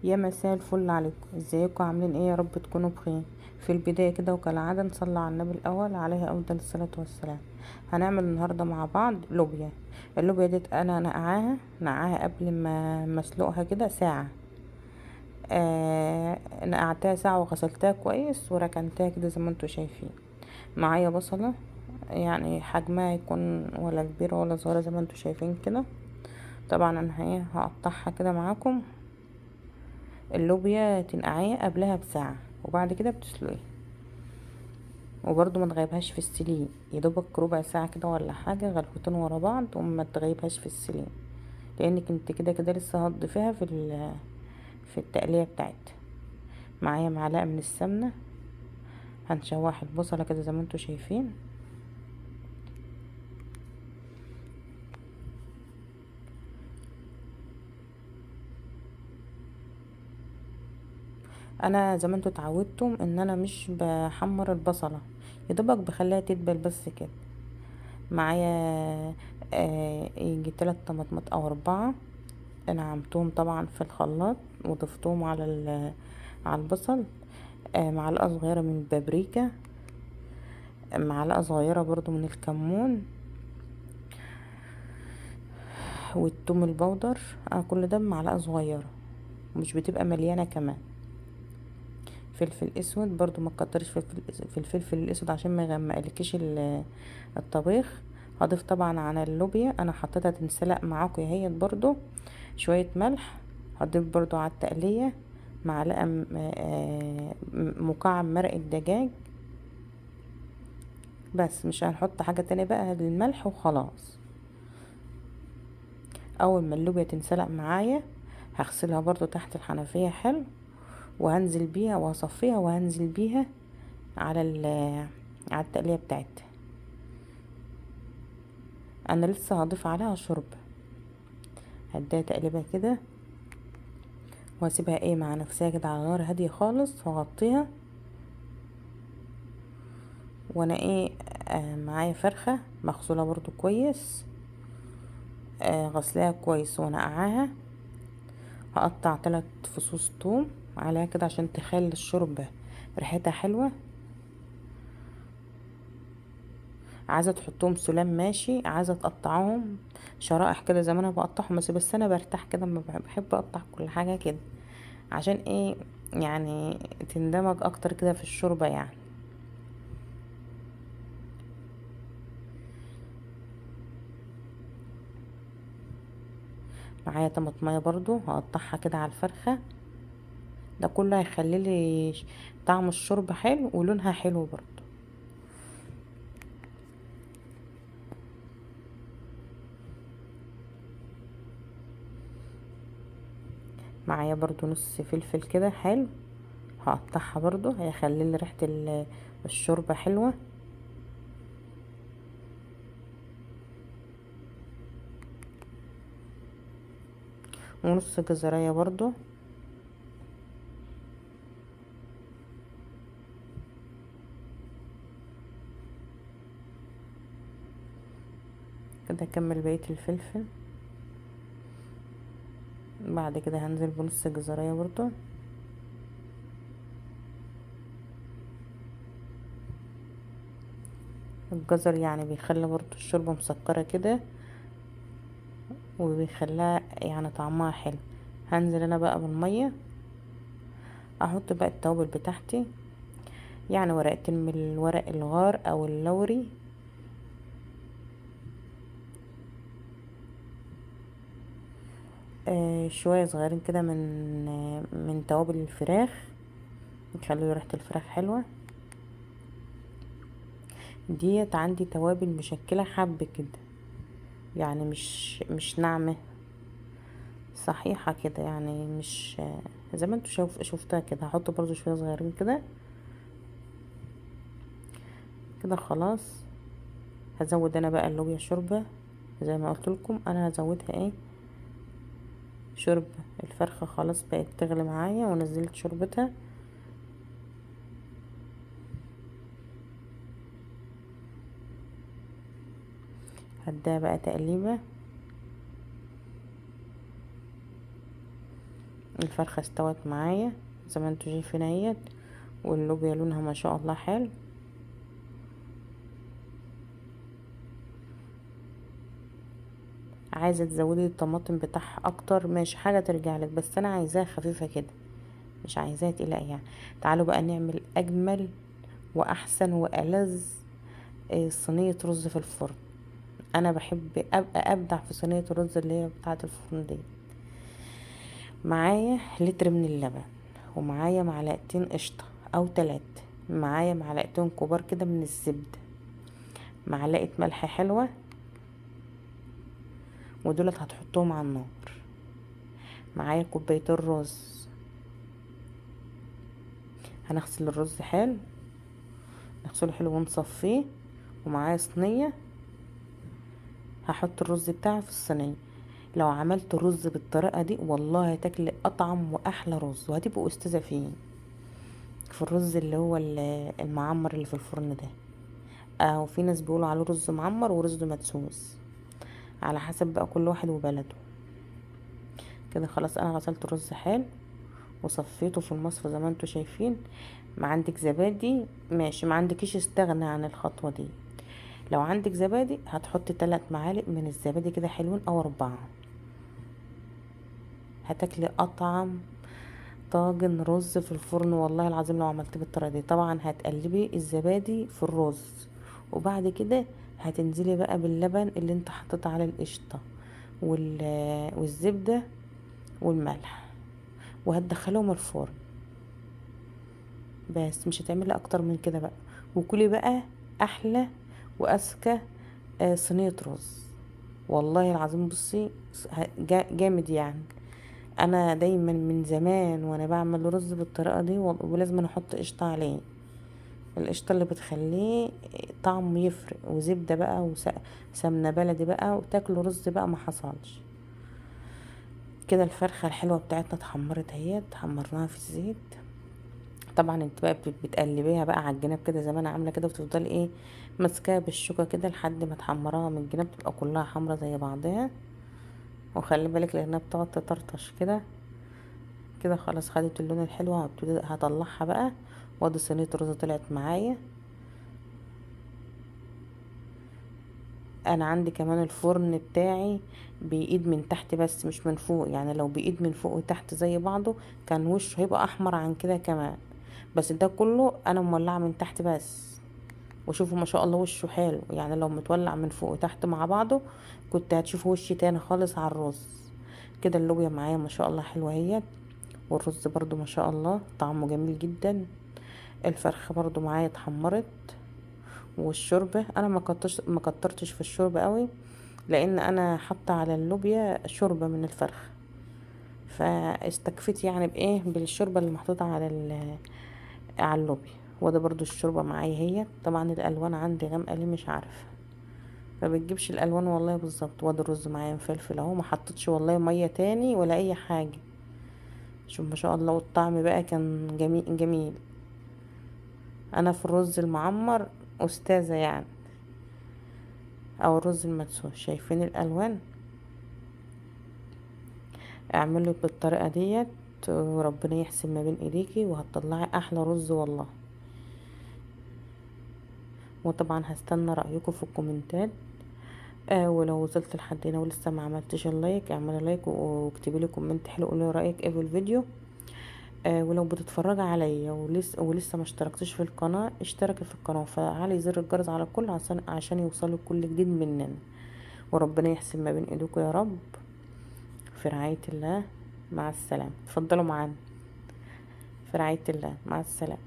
يا مساء الفل عليكم، ازيكم عاملين ايه؟ يا رب تكونوا بخير. في البداية كده وكالعادة نصلي على النبي الاول عليه افضل الصلاة والسلام. هنعمل النهاردة مع بعض لوبيا. اللوبيا ديت انا نقعاها قبل ما اسلقها كده ساعة. نقعتها ساعة وغسلتها كويس وركنتها كده زي ما انتوا شايفين. معايا بصلة، يعني حجمها يكون ولا كبيرة ولا صغيرة زي ما انتوا شايفين كده. طبعا انا هقطعها كده معاكم. اللوبيا تنقعيها قبلها بساعة وبعد كده بتسلقيها، وبرضو ما تغيبهاش في السليق، يدوبك ربع ساعة كده ولا حاجة، غلوتين ورا بعض، وما تغيبهاش في السليق لانك انت كده كده لسه هتضيفيها في التقلية بتاعتها. معايا معلقة من السمنة، هنشوح البصلة كده زي ما انتوا شايفين. انا زي ما انتوا اتعودتم ان انا مش بحمر البصلة، يدوبك بخليها تدبل بس كده. معايا يجي 3 طماطمات او 4، انا عملتهم طبعا في الخلاط وضفتهم على البصل. معلقه صغيره من البابريكا، معلقه صغيره برضو من الكمون والثوم البودر. كل ده بمعلقه صغيره، مش بتبقى مليانه كمان. فلفل اسود برضو ما تكترش في الفلفل الاسود عشان ما يغمقلكيش الطبيخ. هضيف طبعا على اللوبيا، انا حطيتها تنسلق معاكم اهيت برضو شويه ملح. هضيف برضو على التقليه معلقه مكعب مرق الدجاج. بس مش هنحط حاجه تانية بقى للملح وخلاص. اول ما اللوبيا تنسلق معايا هغسلها برضو تحت الحنفيه حلو، وهنزل بيها وهصفيها وهنزل بيها على على التقليه بتاعتها. انا لسه هضيف عليها شوربه، هديها تقليبه كده وهسيبها مع نفسها كده على نار هاديه خالص، واغطيها. وانا معايا فرخه مغسوله برضو كويس، غسلاها كويس ونقعاها. هقطع 3 فصوص توم عليها كده عشان تخلي الشوربه ريحتها حلوه. عايزه تحطهم سلام ماشي، عايزه تقطعهم شرائح كده زي ما انا بقطعهم، بس انا برتاح كده، ما بحب اقطع كل حاجه كده عشان يعني تندمج اكتر كده في الشوربه يعني. معايا طماطمية برضو هقطعها كده على الفرخه. ده كله هيخلي لي طعم الشوربه حلو ولونها حلو برضو. معايا برضو نص فلفل كده حلو، هقطعها برضو هيخلي لي ريحه الشوربه حلوه. ونص جزرية برضو. كده اكمل بقية الفلفل. بعد كده هنزل بنص جزرية برضو. الجزر يعني بيخلي برضو الشوربة مسكرة كده، وبيخليها يعني طعمها حلو. هنزل انا بقى بالمية، احط بقى التوابل بتاعتي، يعني ورقتين من الورق الغار او اللوري، شوية صغيرين كده من توابل الفراخ، يخلي ريحة الفراخ حلوة. ديت عندي توابل مشكلة حب كده، يعني مش ناعمة، صحيحة كده، يعني مش زي ما انتوا شفتها كده. هحط برضو شوية صغيرين كده. كده خلاص. هزود انا بقى اللوبيا شوربة زي ما قلت لكم. انا هزودها شوربة. الفرخة خلاص بقت تغلي معايا ونزلت شوربتها. هديها بقى تقليبة. الفرخة استوت معايا زي ما انتوا شايفين اهيت، واللوبيا لونها ما شاء الله حلو. عايزه تزودي الطماطم بتاعها اكتر ماشي، حاجه ترجعلك، بس انا عايزاها خفيفه كده، مش عايزاها تقيله يعني. تعالوا بقى نعمل اجمل واحسن والذ صينيه رز في الفرن. انا بحب ابقى ابدع في صينيه الرز اللي هي بتاعه الفرن دي. معايا لتر من اللبن، ومعايا معلقتين قشطه او 3، معايا معلقتين كبار كده من الزبده، معلقه ملح حلوه، ودولت هتحطوهم على النار. معايا كوبايتين رز، هنغسل الرز حلو، نغسله حلو ونصفيه. ومعايا صينيه هحط الرز بتاعي في الصينيه. لو عملت الرز بالطريقه دي والله هتاكلي اطعم واحلى رز، وهتبقوا استاذه فيه في الرز اللي هو المعمر اللي في الفرن ده. او في ناس بيقولوا عليه رز معمر ورز مدسوس، على حسب بقى كل واحد وبلده. كده خلاص انا غسلت الرز حلو وصفيته في المصفى زي ما انتوا شايفين. ما عندك زبادي ماشي، ما عندكيش استغنى عن الخطوه دي. لو عندك زبادي هتحطي 3 معالق من الزبادي كده حلوين او 4، هتاكلي اطعم طاجن رز في الفرن والله العظيم لو عملتيه بالطريقه دي. طبعا هتقلبي الزبادي في الرز، وبعد كده هتنزلي بقى باللبن اللي انت حطيت على القشطه والزبده والملح، وهتدخلهم الفرن. بس مش هتعملي اكتر من كده بقى، وكلي بقى احلى واذكى صينيه رز والله العظيم. بصي جامد يعني. انا دايما من زمان وانا بعمل رز بالطريقه دي، ولازم احط قشطه عليه، القشطه اللي بتخليه طعمه يفرق، وزبده بقى وسمنه بلدي بقى، وتاكلوا رز بقى ما حصلش. كده الفرخه الحلوه بتاعتنا اتحمرت اهي، حمرناها في الزيت. طبعا انت بقى بتقلبيها بقى على الجناب كده زي ما انا عامله كده، وتفضلي ايه ماسكاها بالشوكه كده لحد ما تحمرها من الجناب تبقى كلها حمرا زي بعضها. وخلي بالك لانها بتقعد تطرطش كده. كده خلاص خدت اللون الحلو، هبتدي هطلعها بقى. وادي صينيه رز طلعت معايا. انا عندي كمان الفرن بتاعي بيقيد من تحت بس مش من فوق، يعني لو بيقيد من فوق وتحت زي بعضه كان وشه هيبقى احمر عن كده كمان، بس ده كله انا مولعه من تحت بس. وشوفوا ما شاء الله وشه حلو، يعني لو متولع من فوق وتحت مع بعضه كنت هتشوفوا وش تاني خالص على الرز. كده اللوبيا معايا ما شاء الله حلوه اهي، والرز برضو ما شاء الله طعمه جميل جدا. الفرخه برضو معايا اتحمرت. والشوربه انا ما كترتش في الشوربه قوي، لان انا حاطه على اللوبيا شوربه من الفرخ، فاستكفيت يعني بايه بالشوربه اللي محطوطه على اللوبيا. وده برضو الشوربه معايا هي. طبعا الالوان عندي غامقه ليه مش عارفه، فبتجيبش الالوان والله بالظبط. وادي الرز معايا مفلفل اهو، ما حطيتش والله ميه تاني ولا اي حاجه. شوف ما شاء الله، والطعم بقى كان جميل جميل. انا في الرز المعمر استاذه يعني، او الرز المدسوس. شايفين الالوان؟ اعملوا بالطريقه ديت وربنا يحسن ما بين ايديكي، وهتطلعي احلى رز والله. وطبعا هستنى رايكم في الكومنتات. ولو وصلت لحد هنا ولسه ما عملتش اللايك، اعملي لايك واكتبي لي كومنت حلو، قولي رايك ايه في الفيديو. ولو بتتفرجي عليا ولسه ما اشتركتش في القناه، اشتركي في القناه وفعلي زر الجرس على الكل عشان يوصلك كل جديد مننا. وربنا يحسن ما بين ايديكم يا رب. في رعايه الله، مع السلامه. اتفضلوا معانا. في رعايه الله، مع السلامه.